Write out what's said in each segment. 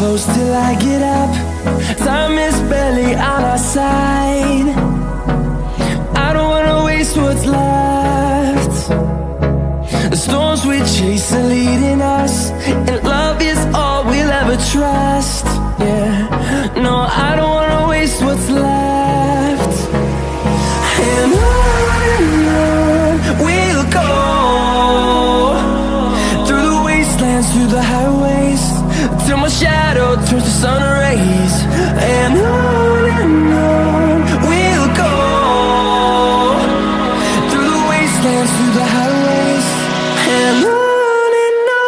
close till I get up. Time is barely on our side. I don't wanna waste what's left. The storms we chase are leading us, and love is all we'll ever trust. Yeah, no, I don't wanna waste what's left. And on we'll go, through the wastelands, through the highways, till my shadow turns to sun rays. And on we'll go, through the wastelands, through the highways, and on we'll go.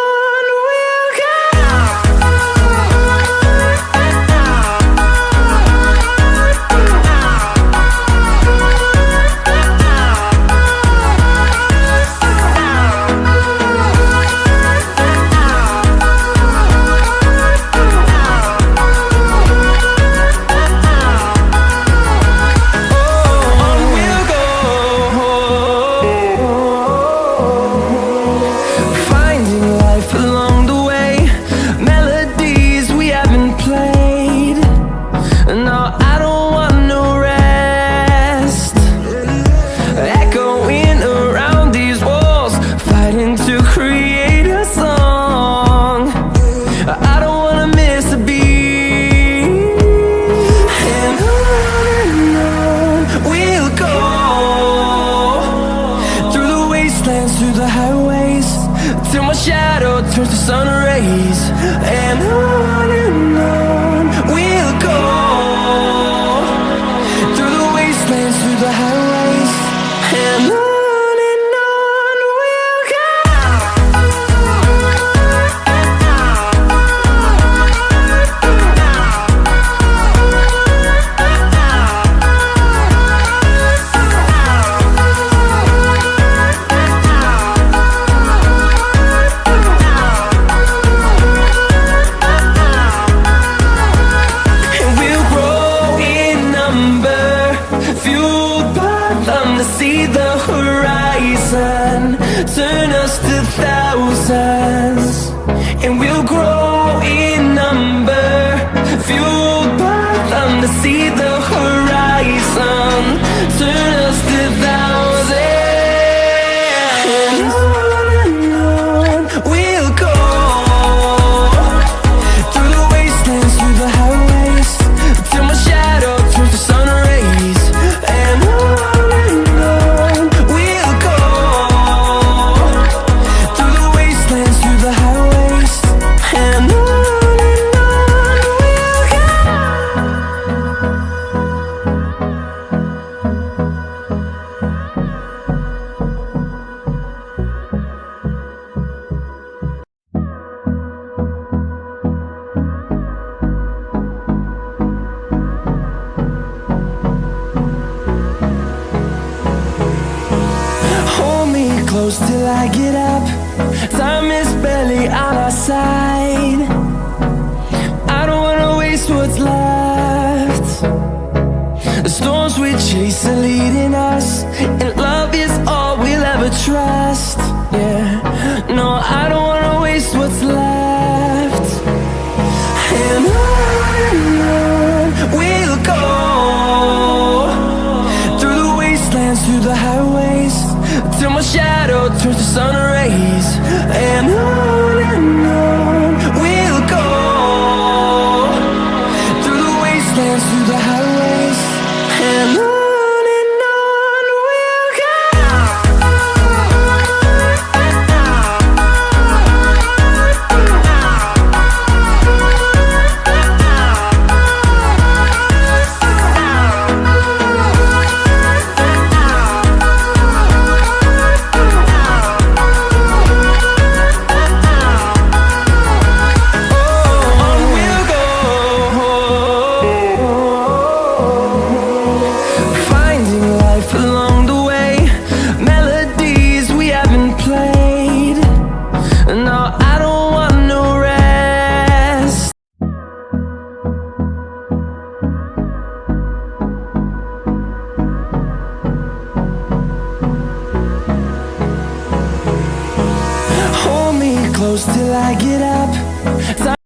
Through the highways, till my shadow turns to sun rays. And on we'll go, through the wastelands, through the highways, and on we'll go. See the horizon, turn us to thousands, and we'll grow in number, fueled by them to see the horizon, turn us to thousands. And on we'll go, through the wastelands, through the highways, till my shadow turns to sun rays. And close till I get up. Time is barely on our side. I don't wanna waste what's left. The storms we chase are leading us, and love is all we'll ever trust. Yeah, no, I don't wanna waste what's left. And on we'll go, through the wastelands, through the highways, till my shadow turns to sun rays. And on we'll go, through the wastelands, through the highways, and on we'll go. close till I get up.